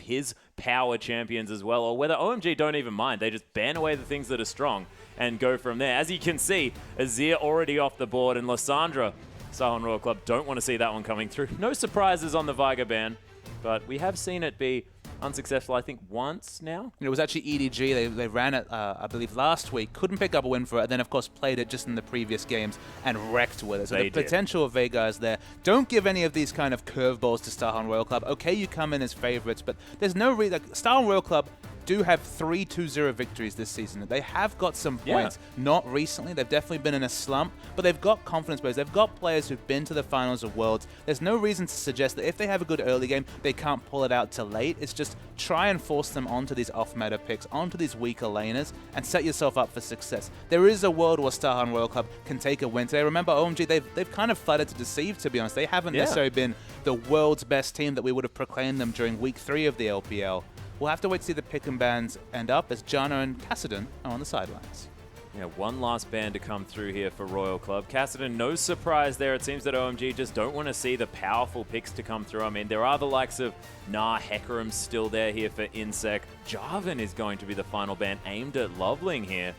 his power champions as well, or whether OMG don't even mind. They just ban away the things that are strong and go from there. As you can see, Azir already off the board, and Lissandra, Sahon Royal Club, don't want to see that one coming through. No surprises on the Veigar ban, but we have seen it be unsuccessful, I think, once now. It was actually EDG. They ran it, I believe, last week. Couldn't pick up a win for it. And then, of course, played it just in the previous games and wrecked with it. So the potential of Veigar is there. Don't give any of these kind of curveballs to Starhorn Royal Club. Okay, you come in as favorites, but there's no reason. Like, Starhorn Royal Club do have 3 2-0 victories this season. They have got some points. Not recently. They've definitely been in a slump, but they've got confidence players. They've got players who've been to the finals of Worlds. There's no reason to suggest that if they have a good early game, they can't pull it out till late. It's just try and force them onto these off-meta picks, onto these weaker laners, and set yourself up for success. There is a world where Starhorn Royal Club can take a win today. Remember, OMG, they've kind of flattered to deceive, to be honest. They haven't necessarily been the world's best team that we would have proclaimed them during week 3 of the LPL. We'll have to wait to see the pick and bans end up as Janna and Kassadin are on the sidelines. Yeah, one last ban to come through here for Royal Club. Kassadin, no surprise there. It seems that OMG just don't want to see the powerful picks to come through. I mean, there are the likes of Hecarim still there here for Insec. Jarvan is going to be the final ban aimed at Loveling here.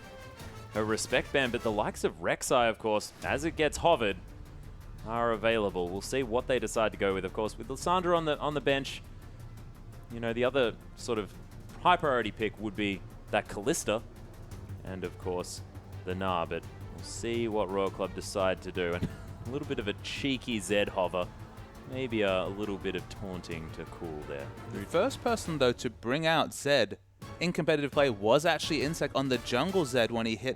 A respect ban, but the likes of Rek'Sai, of course, as it gets hovered, are available. We'll see what they decide to go with. Of course, with Lissandra on the bench, you know, the other sort of high priority pick would be that Kalista, and of course the Gnar, but we'll see what Royal Club decide to do. And a little bit of a cheeky Zed hover, maybe a little bit of taunting to cool there. The first person though to bring out Zed in competitive play was actually Insec on the jungle Zed when he hit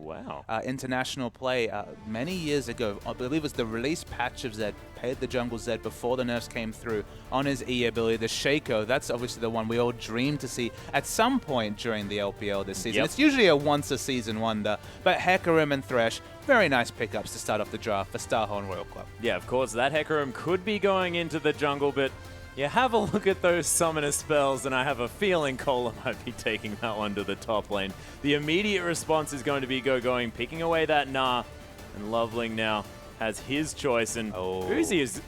international play many years ago. I believe it was the release patch of Zed, paid the jungle Zed before the nerfs came through on his E ability. The Shaco, that's obviously the one we all dream to see at some point during the LPL this season. It's usually a once-a-season wonder, but Hecarim and Thresh, very nice pickups to start off the draft for Starhorn Royal Club. Yeah, of course, that Hecarim could be going into the jungle, but yeah, have a look at those summoner spells, and I have a feeling Cola might be taking that one to the top lane. The immediate response is going to be going, picking away that Gnar, and Loveling now has his choice, and Uzi is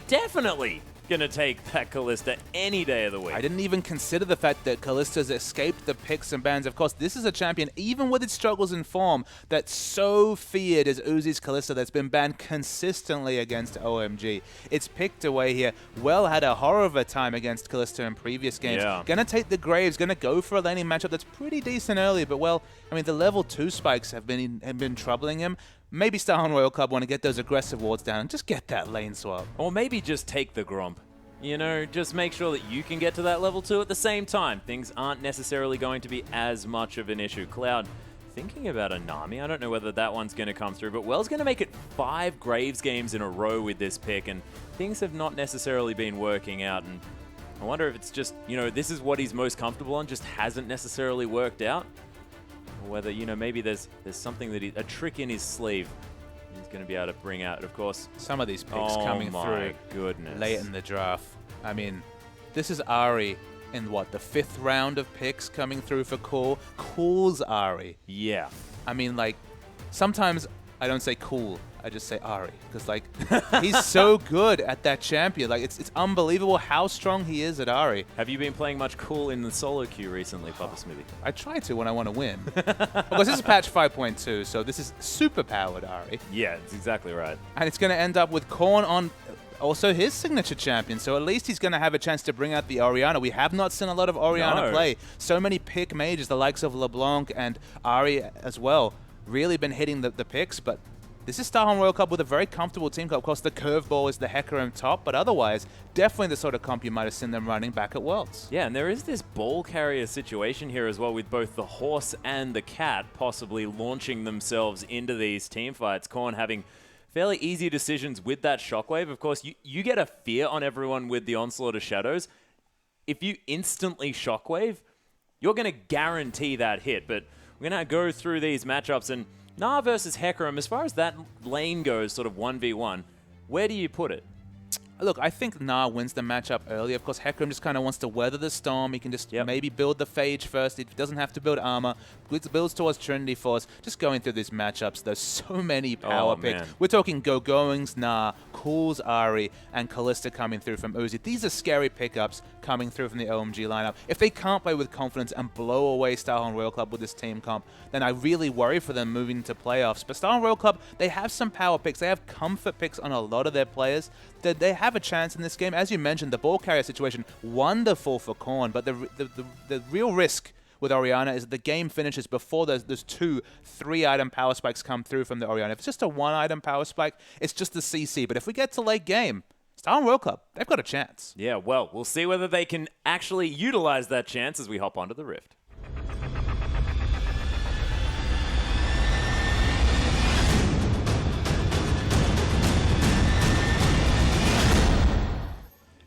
definitely going to take that Kalista any day of the week. I didn't even consider the fact that Kalista's escaped the picks and bans. Of course, this is a champion, even with its struggles in form, that's so feared as Uzi's Kalista that's been banned consistently against OMG. It's picked away here. Well had a horror of a time against Kalista in previous games. Gonna take the Graves, gonna go for a laning matchup that's pretty decent early, but well, I mean, the level 2 spikes have been troubling him. Maybe Starhorn Royal Club want to get those aggressive wards down and just get that lane swap. Or maybe just take the Gromp. You know, just make sure that you can get to that level 2 at the same time. Things aren't necessarily going to be as much of an issue. Cloud, thinking about a Nami, I don't know whether that one's going to come through, but Well's going to make it 5 Graves games in a row with this pick, and things have not necessarily been working out. And I wonder if it's just, you know, this is what he's most comfortable on, just hasn't necessarily worked out. Or whether, you know, maybe there's something that a trick in his sleeve he's going to be able to bring out. Of course, some of these picks coming through late in the draft. I mean, this is Ahri in what, the 5th round of picks coming through for Cool. Cool's Ahri. Yeah. I mean, like, sometimes I don't say Cool, I just say Ahri, because like he's so good at that champion. Like it's unbelievable how strong he is at Ahri. Have you been playing much Cool in the solo queue recently, Papa Smithy? I try to when I want to win. Of course, this is patch 5.2, so this is super powered Ahri. Yeah, that's exactly right. And it's going to end up with Korn on also his signature champion, so at least he's going to have a chance to bring out the Orianna. We have not seen a lot of Orianna play. So many pick mages, the likes of LeBlanc and Ahri as well, really been hitting the picks, but this is Starhorn Royal Club with a very comfortable team. Of course, the curveball is the Hecarim top, but otherwise, definitely the sort of comp you might have seen them running back at Worlds. Yeah, and there is this ball carrier situation here as well with both the horse and the cat possibly launching themselves into these team fights. Korn having fairly easy decisions with that shockwave. Of course, you get a fear on everyone with the Onslaught of Shadows. If you instantly shockwave, you're going to guarantee that hit, but we're going to go through these matchups, and Gnar versus Hecarim, as far as that lane goes, sort of 1v1, where do you put it? look, I think Na wins the matchup early. Of course, Hecarim just kind of wants to weather the storm. He can just maybe build the Phage first. He doesn't have to build armor. Builds towards Trinity Force. Just going through these matchups, there's so many power picks. Man. We're talking Go-Goings, Na, Cools, Ahri, and Kalista coming through from Uzi. These are scary pickups coming through from the OMG lineup. If they can't play with confidence and blow away Starhorn Royal Club with this team comp, then I really worry for them moving into playoffs. But Starhorn Royal Club, they have some power picks. They have comfort picks on a lot of their players. They have a chance in this game. As you mentioned, the ball carrier situation, wonderful for Korn, but the real risk with Orianna is that the game finishes before those 2 3-item power spikes come through from the Orianna. If it's just a 1-item power spike, it's just the CC. But if we get to late game, Starhorn Royal Club, they've got a chance. Yeah, well, we'll see whether they can actually utilize that chance as we hop onto the Rift.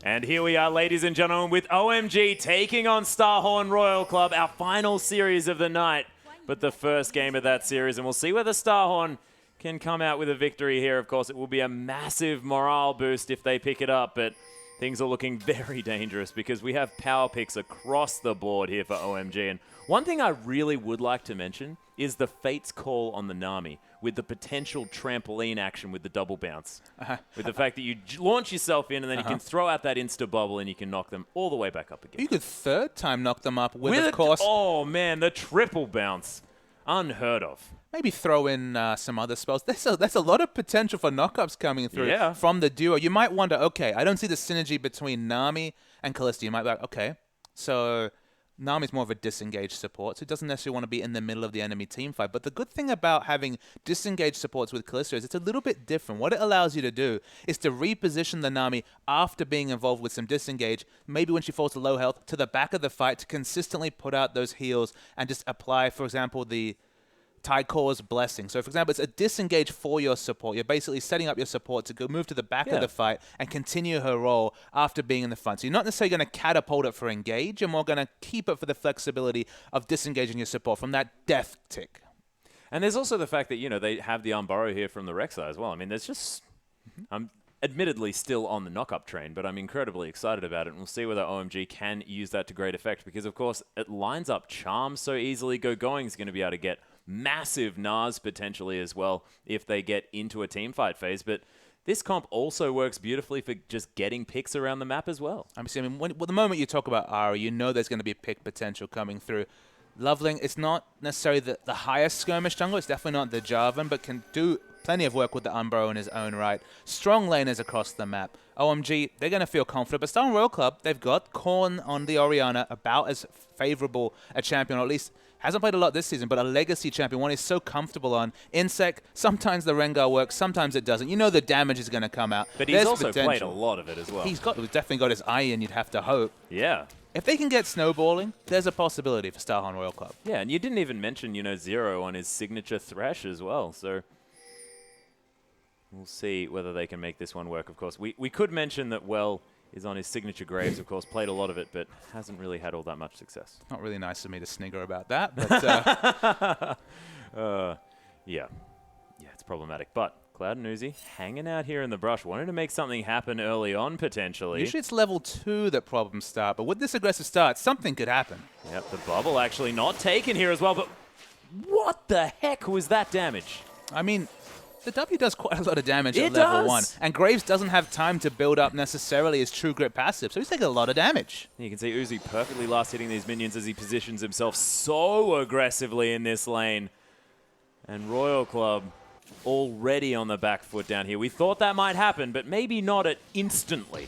And here we are, ladies and gentlemen, with OMG taking on Starhorn Royal Club, our final series of the night, but the first game of that series. And we'll see whether Starhorn can come out with a victory here. Of course, it will be a massive morale boost if they pick it up, but things are looking very dangerous because we have power picks across the board here for OMG. And one thing I really would like to mention is the Fate's Call on the Nami, with the potential trampoline action with the double bounce. With the fact that you launch yourself in and then you can throw out that insta bubble and you can knock them all the way back up again. You could third time knock them up with of course. Oh man, the triple bounce. Unheard of. Maybe throw in some other spells. There's a lot of potential for knockups coming through from the duo. You might wonder, okay, I don't see the synergy between Nami and Kalista. You might be like, okay, so Nami's more of a disengaged support, so it doesn't necessarily want to be in the middle of the enemy team fight. But the good thing about having disengaged supports with Kalista is it's a little bit different. What it allows you to do is to reposition the Nami after being involved with some disengage, maybe when she falls to low health, to the back of the fight to consistently put out those heals and just apply, for example, the Tycor's Blessing. So, for example, it's a disengage for your support. You're basically setting up your support to go move to the back of the fight and continue her role after being in the front. So you're not necessarily going to catapult it for engage. You're more going to keep it for the flexibility of disengaging your support from that death tick. And there's also the fact that, you know, they have the Unburrow here from the Rek'Sai as well. I mean, there's just... I'm admittedly still on the knock-up train, but I'm incredibly excited about it. And we'll see whether OMG can use that to great effect because, of course, it lines up Charms so easily. Go-Going's going to be able to get massive Nas potentially as well if they get into a team fight phase. But this comp also works beautifully for just getting picks around the map as well. I mean, the moment you talk about Ahri, you know there's going to be pick potential coming through. Loveling, it's not necessarily the highest skirmish jungle. It's definitely not the Jarvan, but can do plenty of work with the Umbro in his own right. Strong laners across the map. OMG, they're going to feel confident. But Starhorn Royal Club, they've got Korn on the Orianna, about as favorable a champion, or at least hasn't played a lot this season, but a legacy champion, one he's so comfortable on. Insec, sometimes the Rengar works, sometimes it doesn't. You know the damage is going to come out. But he's also played a lot of it as well. He's definitely got his eye in, you'd have to hope. Yeah. If they can get snowballing, there's a possibility for Starhorn Royal Club. Yeah, and you didn't even mention, you know, Zero on his signature Thresh as well, so we'll see whether they can make this one work, of course. We could mention that Well is on his signature Graves, of course, played a lot of it, but hasn't really had all that much success. Not really nice of me to snigger about that, but... Yeah, it's problematic. But Cloud and Uzi hanging out here in the brush, wanted to make something happen early on, potentially. Usually it's level 2 that problems start, but with this aggressive start, something could happen. Yep, the bubble actually not taken here as well, but what the heck was that damage? I mean, the W does quite a lot of damage at level 1, and Graves doesn't have time to build up necessarily his True Grit passive, so he's taking a lot of damage. You can see Uzi perfectly last hitting these minions as he positions himself so aggressively in this lane. And Royal Club already on the back foot down here. We thought that might happen, but maybe not instantly.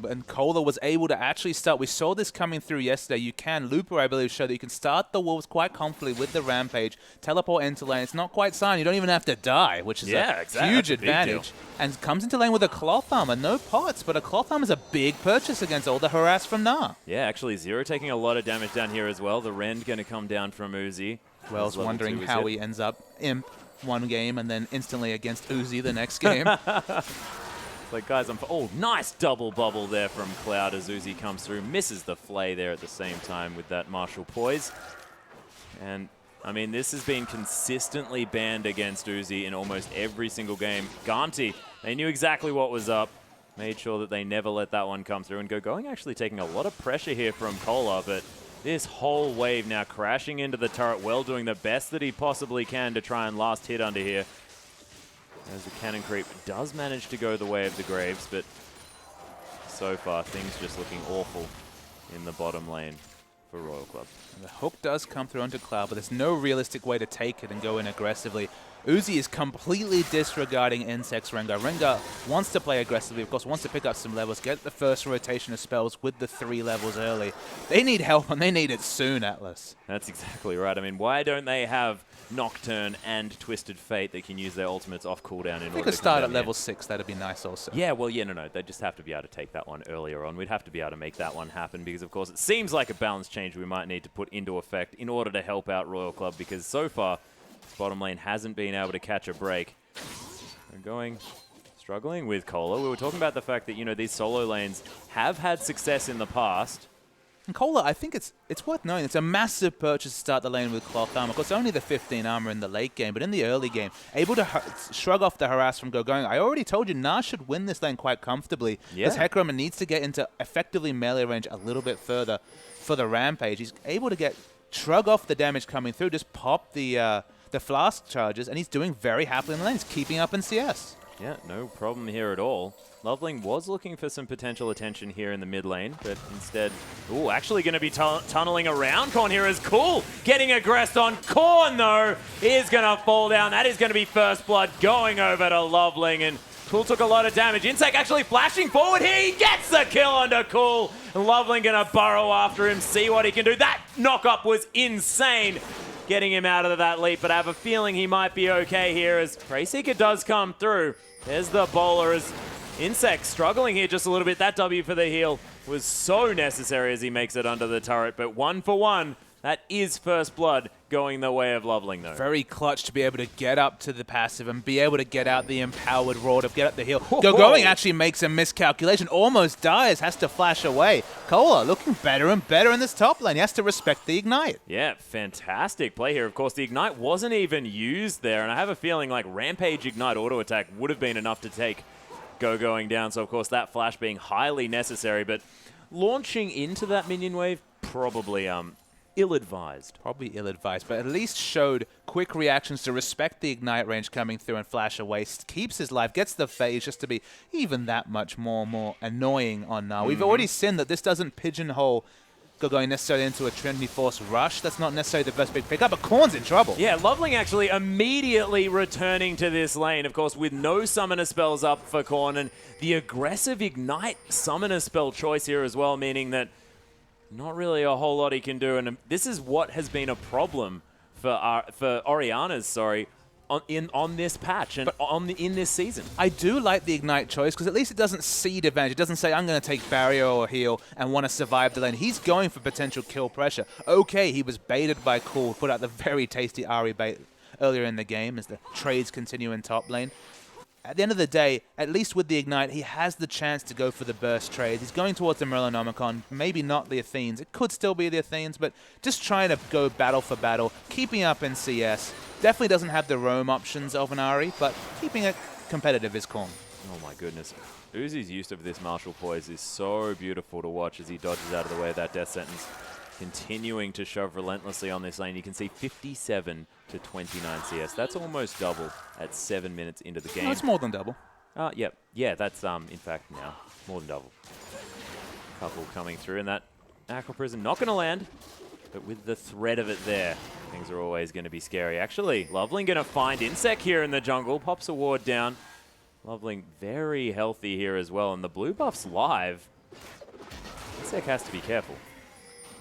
And Kohler was able to actually start. We saw this coming through yesterday. You can, Looper, I believe, showed that you can start the Wolves quite comfortably with the Rampage, teleport into lane. It's not quite silent. You don't even have to die, which is a huge advantage. And comes into lane with a Cloth Armor. No pots, but a Cloth Armor is a big purchase against all the harass from Na. Yeah, actually, Zero taking a lot of damage down here as well. The Rend going to come down from Uzi. Wells wondering how he ends up Imp one game and then instantly against Uzi the next game. It's like, guys, oh, nice double bubble there from Cloud as Uzi comes through. Misses the flay there at the same time with that Martial Poise. And, I mean, this has been consistently banned against Uzi in almost every single game. Ganti, they knew exactly what was up. Made sure that they never let that one come through. And going actually taking a lot of pressure here from Cola, but this whole wave now crashing into the turret, well doing the best that he possibly can to try and last hit under here. As the cannon creep does manage to go the way of the Graves, but so far things just looking awful in the bottom lane for Royal Club. And the hook does come through onto Cloud, but there's no realistic way to take it and go in aggressively. Uzi is completely disregarding Insect's Rengar. Rengar wants to play aggressively, of course, wants to pick up some levels, get the first rotation of spells with the 3 levels early. They need help, and they need it soon, Atlas. That's exactly right. I mean, why don't they have Nocturne and Twisted Fate that can use their ultimates off cooldown in order to They could start at level 6, that'd be nice also. Yeah, well, yeah, no, they just have to be able to take that one earlier on. We'd have to be able to make that one happen because, of course, it seems like a balance change we might need to put into effect in order to help out Royal Club because so far, bottom lane hasn't been able to catch a break. They're struggling with Cola. We were talking about the fact that, you know, these solo lanes have had success in the past. And Cola, I think it's worth knowing, it's a massive purchase to start the lane with cloth armor. Of course, only the 15 armor in the late game, but in the early game, able to shrug off the harass from going. I already told you, Na should win this lane quite comfortably. Yeah. As Hecarim needs to get into effectively melee range a little bit further for the Rampage. He's able to shrug off the damage coming through, just pop the flask charges, and he's doing very happily in the lane. He's keeping up in CS. Yeah, no problem here at all. Loveling was looking for some potential attention here in the mid lane, but instead, actually going to be tunneling around Korn here as Cool getting aggressed on Korn, though, is going to fall down. That is going to be first blood going over to Loveling, and Cool took a lot of damage. Insect actually flashing forward here. He gets the kill onto Cool. Loveling going to burrow after him, see what he can do. That knock-up was insane, getting him out of that leap, but I have a feeling he might be okay here as Preyseeker does come through. There's the bowler as Insect struggling here just a little bit. That W for the heal was so necessary as he makes it under the turret, but 1 for 1. That is first blood going the way of Loveling, though. Very clutch to be able to get up to the passive and be able to get out the empowered raw to get up the heal. Going actually makes a miscalculation, almost dies, has to flash away. Cola looking better and better in this top lane. He has to respect the Ignite. Yeah, fantastic play here. Of course, the Ignite wasn't even used there, and I have a feeling like Rampage Ignite auto attack would have been enough to take going down. So, of course, that flash being highly necessary, but launching into that minion wave, probably ill-advised. Probably ill-advised, but at least showed quick reactions to respect the Ignite range coming through and flash away. Keeps his life, gets the phase just to be even that much more annoying on now. We've already seen that this doesn't pigeonhole going necessarily into a Trinity Force rush. That's not necessarily the first big pickup, but Korn's in trouble. Yeah, Loveling actually immediately returning to this lane, of course, with no summoner spells up for Korn, and the aggressive Ignite summoner spell choice here as well, meaning that not really a whole lot he can do, and this is what has been a problem for Oriana's, on this patch and in this season. I do like the Ignite choice because at least it doesn't cede advantage. It doesn't say, I'm going to take barrier or heal and want to survive the lane. He's going for potential kill pressure. Okay, he was baited by Cool, put out the very tasty Ahri bait earlier in the game as the trades continue in top lane. At the end of the day, at least with the Ignite, he has the chance to go for the burst trades. He's going towards the Merlinomicon, maybe not the Athenes. It could still be the Athenes, but just trying to go battle for battle, keeping up in CS. Definitely doesn't have the roam options of an Ahri, but keeping it competitive is Korn. Oh my goodness. Uzi's use of this Martial Poise is so beautiful to watch as he dodges out of the way of that death sentence. Continuing to shove relentlessly on this lane. You can see 57 to 29 CS. That's almost double at 7 minutes into the game. No, it's more than double. Yep. Yeah, that's in fact now more than double. Couple coming through, and that Aqua Prison not going to land, but with the threat of it there, things are always going to be scary. Actually, Loveling going to find Insect here in the jungle, pops a ward down. Loveling very healthy here as well, and the blue buff's live. Insect has to be careful.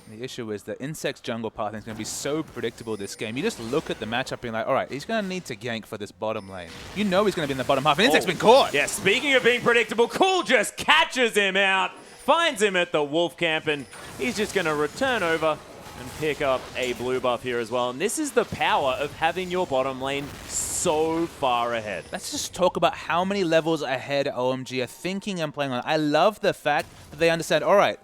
The issue is that Insect's jungle pathing is going to be so predictable this game. You just look at the matchup being like, all right, he's going to need to gank for this bottom lane. You know he's going to be in the bottom half, and Insect's been caught. Yeah, speaking of being predictable, Cool just catches him out, finds him at the wolf camp, and he's just going to return over and pick up a blue buff here as well. And this is the power of having your bottom lane so far ahead. Let's just talk about how many levels ahead OMG are thinking and playing on. I love the fact that they understand, all right,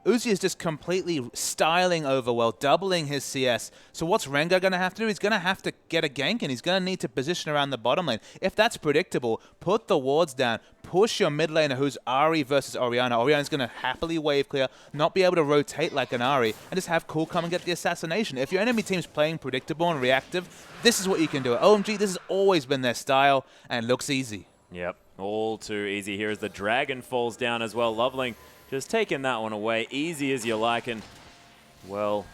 Uzi is just completely styling over well, doubling his CS. So what's Rengar going to have to do? He's going to have to get a gank, and he's going to need to position around the bottom lane. If that's predictable, put the wards down, push your mid laner who's Ahri versus Orianna. Orianna's going to happily wave clear, not be able to rotate like an Ahri, and just have Cool come and get the assassination. If your enemy team's playing predictable and reactive, this is what you can do. At OMG, this has always been their style, and it looks easy. Yep, all too easy here as the dragon falls down as well. Loveling just taking that one away, easy as you like, and, well,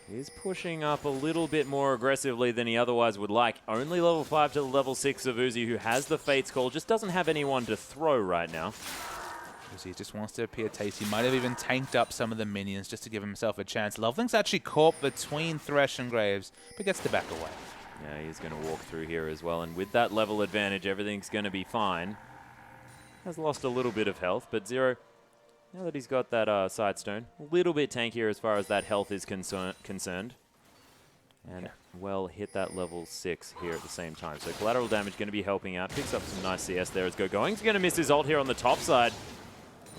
he's pushing up a little bit more aggressively than he otherwise would like. Only level 5 to level 6 of Uzi, who has the Fate's Call, just doesn't have anyone to throw right now. Uzi just wants to appear tasty. Might have even tanked up some of the minions just to give himself a chance. Loveling's actually caught between Thresh and Graves, but gets to back away. Yeah, he's going to walk through here as well, and with that level advantage, everything's going to be fine. Has lost a little bit of health, but Zero, now that he's got that side stone, a little bit tankier as far as that health is concerned. And, well, hit that level 6 here at the same time. So collateral damage going to be helping out. Picks up some nice CS there as Gogoing's going to miss his ult here on the top side.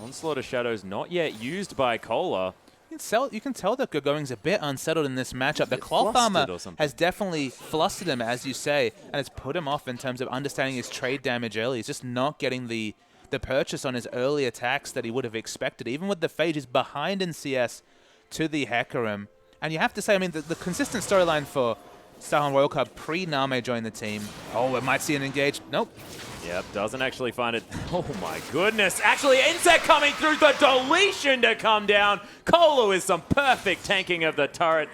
Onslaught of Shadows not yet used by Cola. You can tell that Gogoing's a bit unsettled in this matchup. The cloth armor has definitely flustered him, as you say, and it's put him off in terms of understanding his trade damage early. He's just not getting the purchase on his early attacks that he would have expected. Even with the Phage, he's behind in CS to the Hecarim. And you have to say, I mean, the consistent storyline for Starhorn Royal Club pre-Name joined the team. Oh, we might see an engage. Nope. Yep, doesn't actually find it. Oh my goodness. Actually, Insect coming through, the deletion to come down. Cola with some perfect tanking of the turret.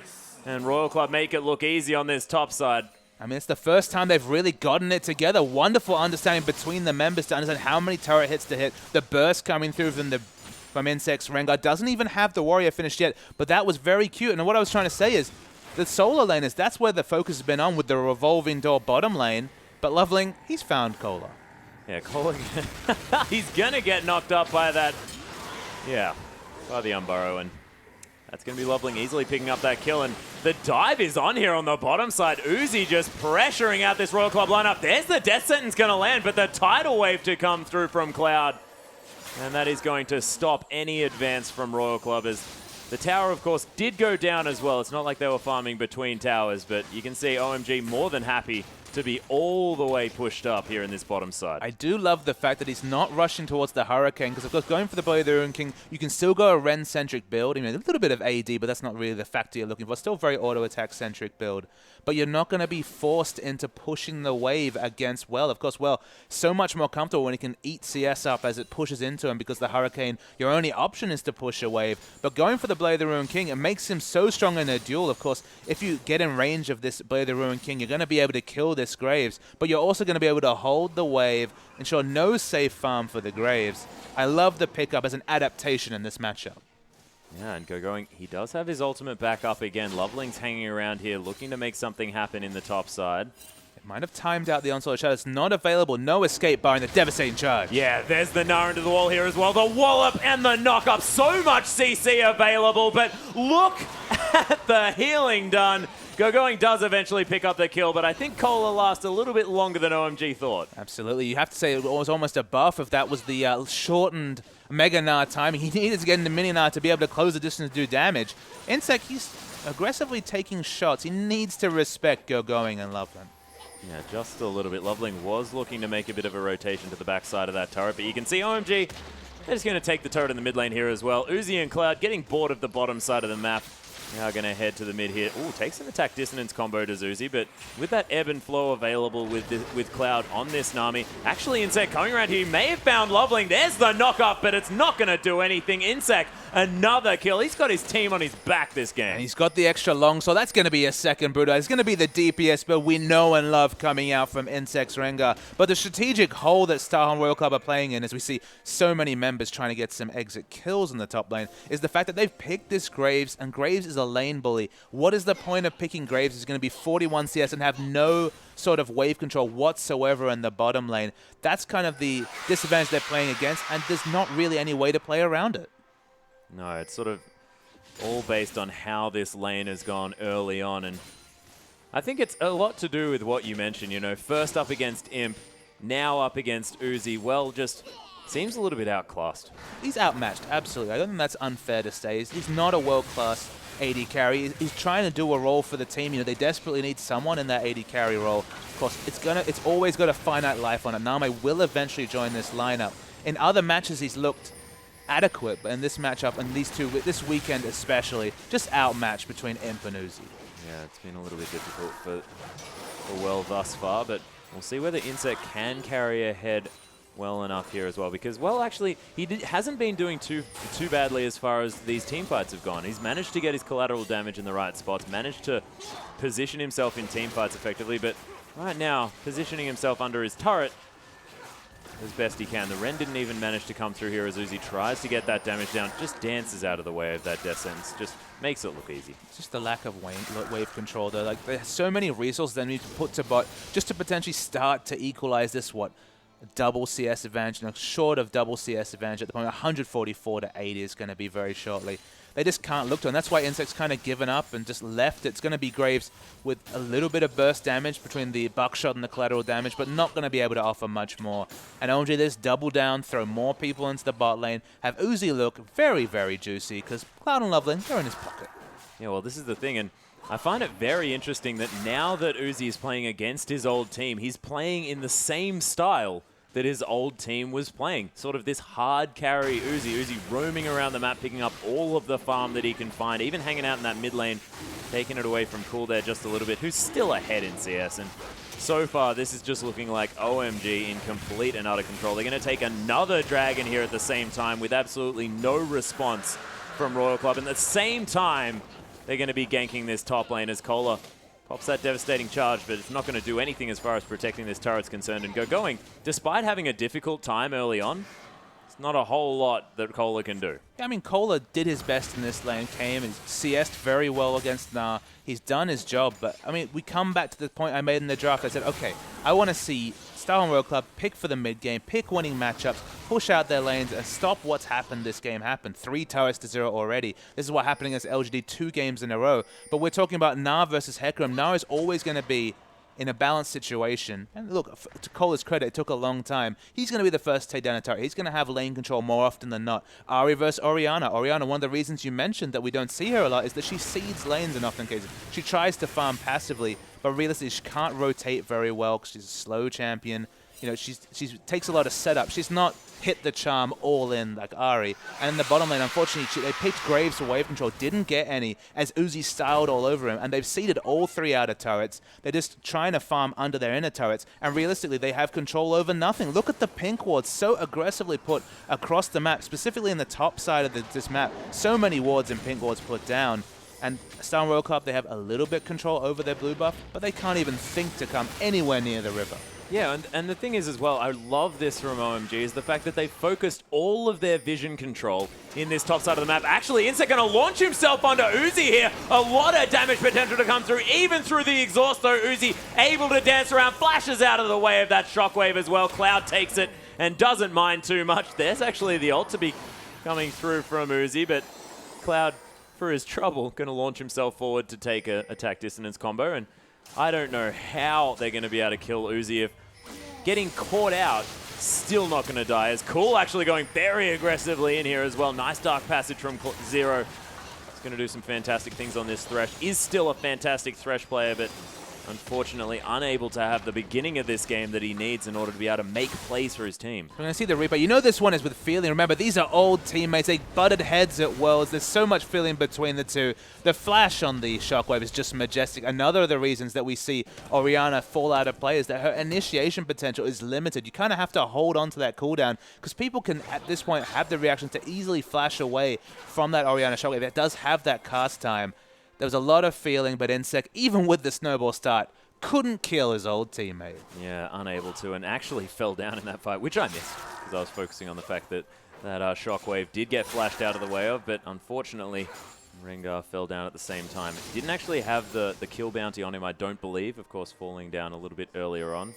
And Royal Club make it look easy on this top side. I mean, it's the first time they've really gotten it together. Wonderful understanding between the members to understand how many turret hits to hit. The burst coming through from Insect's Rengar doesn't even have the warrior finished yet, but that was very cute. And what I was trying to say is the solo laners, that's where the focus has been on with the revolving door bottom lane. But Loveling, he's found Cola. Yeah, Cola, he's going to get knocked up by that, by the Unburrow, and that's going to be Loveling easily picking up that kill, and the dive is on here on the bottom side. Uzi just pressuring out this Royal Club lineup. There's the death sentence going to land, but the tidal wave to come through from Cloud, and that is going to stop any advance from Royal Club, as the tower, of course, did go down as well. It's not like they were farming between towers, but you can see OMG more than happy to be all the way pushed up here in this bottom side. I do love the fact that he's not rushing towards the Hurricane, because of course going for the Blade of the Ruin King, you can still go a Ren-centric build. I mean, a little bit of AD, but that's not really the factor you're looking for. Still very auto-attack-centric build. But you're not going to be forced into pushing the wave against Well. Of course, Well, so much more comfortable when he can eat CS up as it pushes into him, because the Hurricane, your only option is to push a wave. But going for the Blade of the Ruin King, it makes him so strong in a duel. Of course, if you get in range of this Blade of the Ruin King, you're going to be able to kill this Graves, but you're also going to be able to hold the wave, ensure no safe farm for the Graves. I love the pickup as an adaptation in this matchup. Yeah, and Gogoing, he does have his ultimate back up again. Loveling's hanging around here, looking to make something happen in the top side. It might have timed out the Onslaught Shadow. It's not available. No escape bar in the devastating charge. Yeah, there's the Gnar into the wall here as well. The wallop and the knock up. So much CC available, but look at the healing done. Gogoing does eventually pick up the kill, but I think Cola lasts a little bit longer than OMG thought. Absolutely. You have to say it was almost a buff if that was the shortened Mega Gnar timing. He needed to get into Mini Gnar to be able to close the distance to do damage. Insect, he's aggressively taking shots. He needs to respect Gogoing and Loveland. Yeah, just a little bit. Loveling was looking to make a bit of a rotation to the backside of that turret, but you can see OMG, they're just going to take the turret in the mid lane here as well. Uzi and Cloud getting bored of the bottom side of the map. Now going to head to the mid here. Ooh, takes an attack dissonance combo to Uzi, but with that ebb and flow available with Cloud on this Nami, actually Insect coming around here, he may have found Loveling. There's the knock-off, but it's not going to do anything. Insect, another kill. He's got his team on his back this game. And he's got the extra long, so that's going to be a second Brutal. It's going to be the DPS build we know and love coming out from Insect's Rengar. But the strategic hole that Starhorn Royal Club are playing in, as we see so many members trying to get some exit kills in the top lane, is the fact that they've picked this Graves, and Graves is a lane bully. What is the point of picking Graves? He's going to be 41 CS and have no sort of wave control whatsoever in the bottom lane. That's kind of the disadvantage they're playing against, and there's not really any way to play around it. No, it's sort of all based on how this lane has gone early on, and I think it's a lot to do with what you mentioned, you know, first up against Imp, now up against Uzi. Well, just seems a little bit outclassed. He's outmatched, absolutely. I don't think that's unfair to say. He's not a world-class AD carry. He's trying to do a role for the team. You know, they desperately need someone in that AD carry role. Of course, it's always got a finite life on it. Name will eventually join this lineup. In other matches, he's looked adequate, but in this matchup and this weekend especially, just outmatched between Imp and Uzi. Yeah, it's been a little bit difficult for Well thus far, but we'll see whether Insect can carry ahead well enough here as well, because, well, actually, he hasn't been doing too badly as far as these team fights have gone. He's managed to get his collateral damage in the right spots, managed to position himself in team fights effectively, but right now, positioning himself under his turret as best he can. The Ren didn't even manage to come through here as Uzi tries to get that damage down, just dances out of the way of that death sentence, just makes it look easy. It's just the lack of wave control though. Like, there's so many resources they need to put to bot just to potentially start to equalize this, double CS advantage, short of double CS advantage at the moment. 144 to 80 is going to be very shortly. They just can't look to, and that's why Insect's kind of given up and just left. It's going to be Graves with a little bit of burst damage between the buckshot and the collateral damage, but not going to be able to offer much more. And OMG, they just double down, throw more people into the bot lane, have Uzi look very, very juicy, because Cloud and Loveland, they're in his pocket. Yeah, well, this is the thing, and I find it very interesting that now that Uzi is playing against his old team, he's playing in the same style that his old team was playing. Sort of this hard carry Uzi roaming around the map, picking up all of the farm that he can find, even hanging out in that mid lane, taking it away from Cool there just a little bit, who's still ahead in CS. And so far, this is just looking like OMG in complete and utter control. They're going to take another dragon here at the same time with absolutely no response from Royal Club. And at the same time, they're going to be ganking this top lane as Cola pops that devastating charge, but it's not going to do anything as far as protecting this turret's concerned. And going, despite having a difficult time early on, it's not a whole lot that Cola can do. Yeah, I mean, Cola did his best in this lane, came and CS'd very well against Nah. He's done his job, but, I mean, we come back to the point I made in the draft. I said, okay, I want to see Star Royal Club pick for the mid game, pick winning matchups, push out their lanes, and stop what's happened this game happened. 3 turrets to 0 already. This is what happened against LGD 2 games in a row. But we're talking about Nah versus Hecarim. Nah is always going to be in a balanced situation. And look, to Cola's credit, it took a long time. He's going to be the first to take down a turret. He's going to have lane control more often than not. Ahri versus Orianna. Orianna, one of the reasons you mentioned that we don't see her a lot is that she seeds lanes in often cases. She tries to farm passively, but realistically, she can't rotate very well because she's a slow champion. You know, she takes a lot of setup. She's not hit the charm all in like Ahri. And in the bottom lane, unfortunately, they picked Graves for wave control, didn't get any, as Uzi styled all over him, and they've seeded all 3 outer turrets. They're just trying to farm under their inner turrets, and realistically, they have control over nothing. Look at the pink wards so aggressively put across the map, specifically in the top side of this map. So many wards and pink wards put down. And Star Royal Club, they have a little bit control over their blue buff, but they can't even think to come anywhere near the river. Yeah, and the thing is as well, I love this from OMG, is the fact that they focused all of their vision control in this top side of the map. Actually, Insect going to launch himself onto Uzi here. A lot of damage potential to come through, even through the exhaust though. Uzi able to dance around, flashes out of the way of that shockwave as well. Cloud takes it and doesn't mind too much. There's actually the ult to be coming through from Uzi, but Cloud, for his trouble, going to launch himself forward to take a attack dissonance combo. And I don't know how they're going to be able to kill Uzi if getting caught out, still not going to die. As Cool actually going very aggressively in here as well. Nice dark passage from Zero. He's going to do some fantastic things on this Thresh. Is still a fantastic Thresh player, but unfortunately unable to have the beginning of this game that he needs in order to be able to make plays for his team. We're going to see the Reaper. You know this one is with feeling. Remember, these are old teammates. They butted heads at Worlds. There's so much feeling between the two. The flash on the Shockwave is just majestic. Another of the reasons that we see Orianna fall out of play is that her initiation potential is limited. You kind of have to hold on to that cooldown because people can, at this point, have the reaction to easily flash away from that Orianna Shockwave. It does have that cast time. There was a lot of feeling, but Insect, even with the snowball start, couldn't kill his old teammate. Yeah, unable to, and actually fell down in that fight, which I missed, because I was focusing on the fact that that Shockwave did get flashed out of the way of, but unfortunately, Rengar fell down at the same time. Didn't actually have the kill bounty on him, I don't believe, of course falling down a little bit earlier on.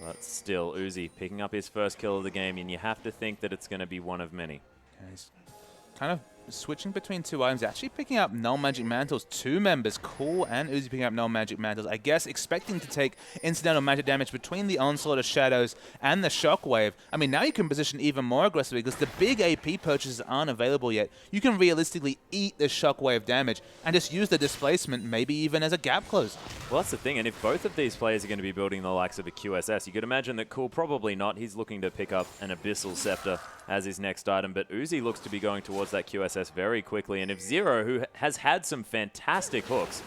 But still, Uzi picking up his first kill of the game, and you have to think that it's going to be one of many. Yeah, he's kind of switching between two items, actually picking up Null Magic Mantles. Two members, Cool and Uzi, picking up Null Magic Mantles. I guess expecting to take incidental magic damage between the Onslaught of Shadows and the Shockwave. I mean, now you can position even more aggressively because the big AP purchases aren't available yet. You can realistically eat the Shockwave damage and just use the displacement, maybe even as a gap close. Well, that's the thing, and if both of these players are going to be building the likes of a QSS, you could imagine that Cool probably not. He's looking to pick up an Abyssal Scepter as his next item, but Uzi looks to be going towards that QSS very quickly, and if Zero, who has had some fantastic hooks,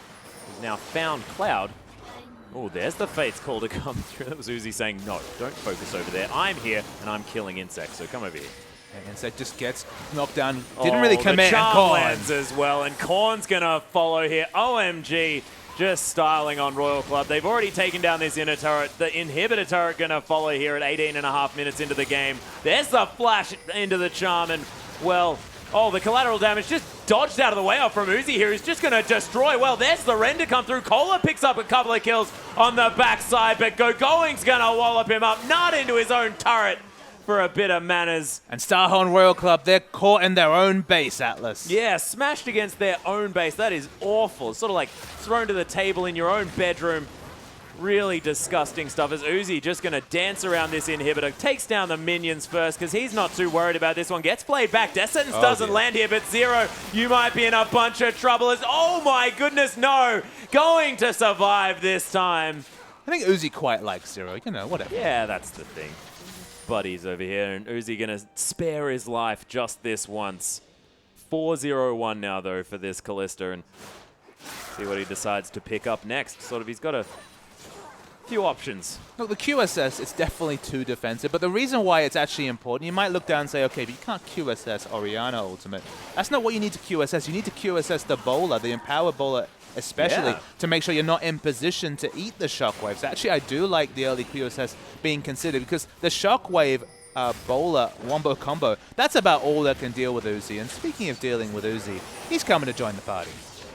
has now found Cloud. Oh, there's the Fate's call to come through. That was Uzi saying, no, don't focus over there. I'm here, and I'm killing Insect, so come over here. And Insect just gets knocked down. Didn't really commit. The charm lands as well, and Korn's going to follow here. OMG just styling on Royal Club. They've already taken down this inner turret. The inhibitor turret going to follow here at 18.5 minutes into the game. There's the flash into the charm, and, well, oh, the collateral damage just dodged out of the way off from Uzi here. He's just going to destroy. Well, there's the render come through. Cola picks up a couple of kills on the backside, but Going's going to wallop him up, not into his own turret for a bit of manners. And Starhorn Royal Club, they're caught in their own base, Atlas. Yeah, smashed against their own base. That is awful. It's sort of like thrown to the table in your own bedroom. Really disgusting stuff as Uzi just going to dance around this inhibitor. Takes down the minions first because he's not too worried about this one. Gets played back. Death Sentence doesn't land here, but Zero, you might be in a bunch of trouble as, oh my goodness, no. Going to survive this time. I think Uzi quite likes Zero, you know, whatever. Yeah, that's the thing. Buddies over here, and Uzi going to spare his life just this once. 4-0-1 now, though, for this Kalista, and see what he decides to pick up next. Sort of, he's got a few options. Look, the QSS, it's definitely too defensive, but the reason why it's actually important, you might look down and say, okay, but you can't QSS Orianna ultimate. That's not what you need to QSS. You need to QSS the bowler, the Empower bowler especially, to make sure you're not in position to eat the Shockwaves. Actually, I do like the early QSS being considered because the Shockwave bowler wombo combo, that's about all that can deal with Uzi. And speaking of dealing with Uzi, he's coming to join the party.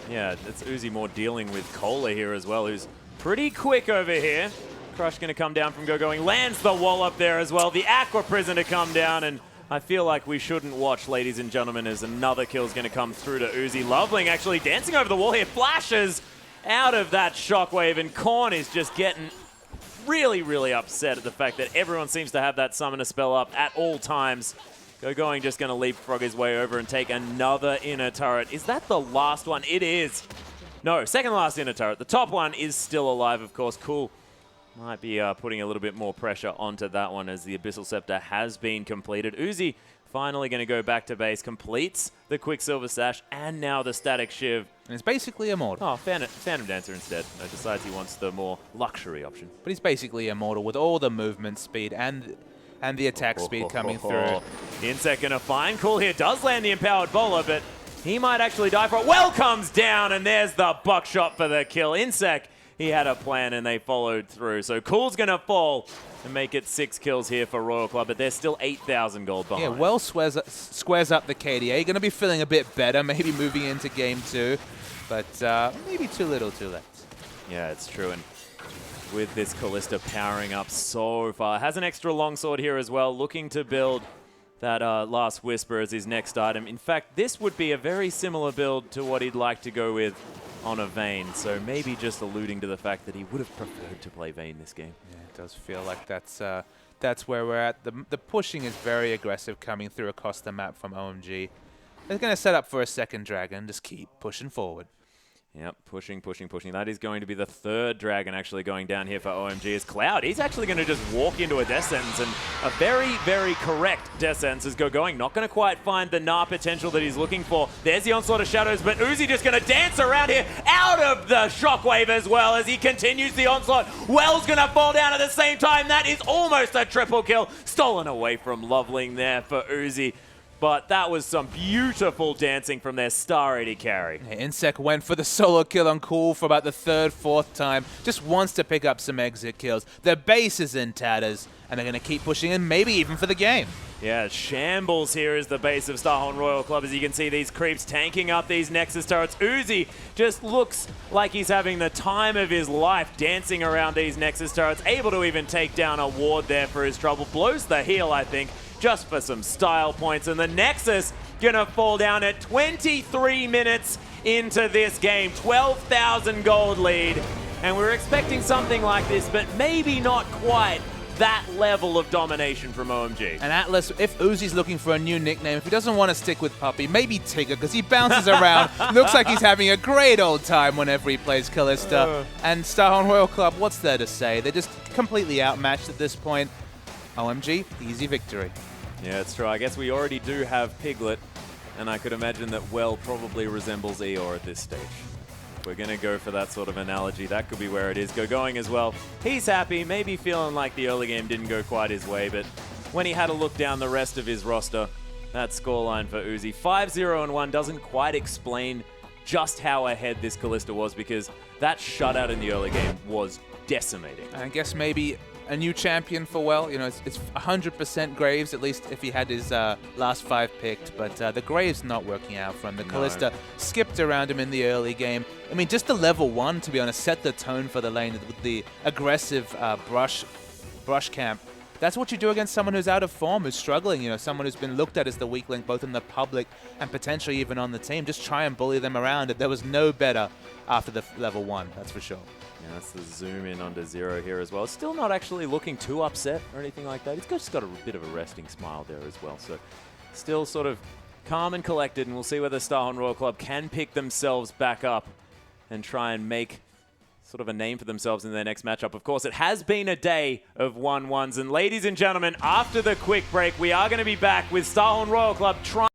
Yeah, it's Uzi more dealing with Cola here as well, who's pretty quick over here. Crush going to come down from Going, lands the wall up there as well. The Aqua Prison to come down, and I feel like we shouldn't watch, ladies and gentlemen, as another kill is going to come through to Uzi. Loveling actually dancing over the wall here, flashes out of that Shockwave, and Korn is just getting really, really upset at the fact that everyone seems to have that Summoner spell up at all times. Going just going to leapfrog his way over and take another inner turret. Is that the last one? It is. No, second last inner turret. The top one is still alive, of course. Cool. Might be putting a little bit more pressure onto that one as the Abyssal Scepter has been completed. Uzi finally going to go back to base, completes the Quicksilver Sash, and now the Static Shiv. And it's basically immortal. Oh, Phantom Dancer instead. Decides he wants the more luxury option. But he's basically immortal with all the movement speed and the attack speed coming through. Insect going to find Cool here. Does land the Empowered Bowler, but he might actually die for it. Well comes down, and there's the buckshot for the kill. Insect, he had a plan, and they followed through. So Cool's going to fall and make it 6 kills here for Royal Club, but they're still 8,000 gold behind. Yeah, well squares up the KDA. Going to be feeling a bit better, maybe moving into game 2, but maybe too little too late. Yeah, it's true, and with this Kalista powering up so far. Has an extra longsword here as well, looking to build that Last Whisper as his next item. In fact, this would be a very similar build to what he'd like to go with on a Vayne, so maybe just alluding to the fact that he would have preferred to play Vayne this game. Yeah, it does feel like that's where we're at. The pushing is very aggressive coming through across the map from OMG. They're going to set up for a second dragon, just keep pushing forward. Yep, pushing. That is going to be the third dragon actually going down here for OMG is Cloud. He's actually going to just walk into a Death Sentence, and a very, very correct Death Sentence is Going. Not going to quite find the Gnar potential that he's looking for. There's the Onslaught of Shadows, but Uzi just going to dance around here out of the Shockwave as well as he continues the Onslaught. Well's going to fall down at the same time. That is almost a triple kill. Stolen away from Loveling there for Uzi. But that was some beautiful dancing from their star AD carry. Yeah, Insect went for the solo kill on Cool for about the 3rd, 4th time. Just wants to pick up some exit kills. Their base is in tatters, and they're going to keep pushing in, maybe even for the game. Yeah, shambles here is the base of Starhorn Royal Club. As you can see, these creeps tanking up these Nexus turrets. Uzi just looks like he's having the time of his life dancing around these Nexus turrets. Able to even take down a ward there for his trouble. Blows the heal, I think, just for some style points. And the Nexus gonna fall down at 23 minutes into this game. 12,000 gold lead. And we're expecting something like this, but maybe not quite that level of domination from OMG. And Atlas, if Uzi's looking for a new nickname, if he doesn't want to stick with Puppy, maybe Tigger, because he bounces around. Looks like he's having a great old time whenever he plays Kalista. And Starhorn Royal Club, what's there to say? They're just completely outmatched at this point. OMG, easy victory. Yeah, it's true. I guess we already do have Piglet, and I could imagine that Well probably resembles Eeyore at this stage. We're going to go for that sort of analogy. That could be where it is. Going as well. He's happy, maybe feeling like the early game didn't go quite his way, but when he had a look down the rest of his roster, that scoreline for Uzi, 5-0-1, doesn't quite explain just how ahead this Kalista was, because that shutout in the early game was decimating. I guess maybe a new champion for Well. You know, it's 100% Graves, at least if he had his last 5 picked. But the Graves not working out for him. The Kalista skipped around him in the early game. I mean, just the level 1, to be honest, set the tone for the lane with the aggressive brush camp. That's what you do against someone who's out of form, who's struggling, you know, someone who's been looked at as the weak link both in the public and potentially even on the team. Just try and bully them around. There was no better after the level 1, that's for sure. Yeah, that's the zoom in onto Zero here as well. Still not actually looking too upset or anything like that. He's just got a bit of a resting smile there as well. So still sort of calm and collected, and we'll see whether Starhorn Royal Club can pick themselves back up and try and make sort of a name for themselves in their next matchup. Of course, it has been a day of 1-1s. And ladies and gentlemen, after the quick break, we are going to be back with Starhorn Royal Club trying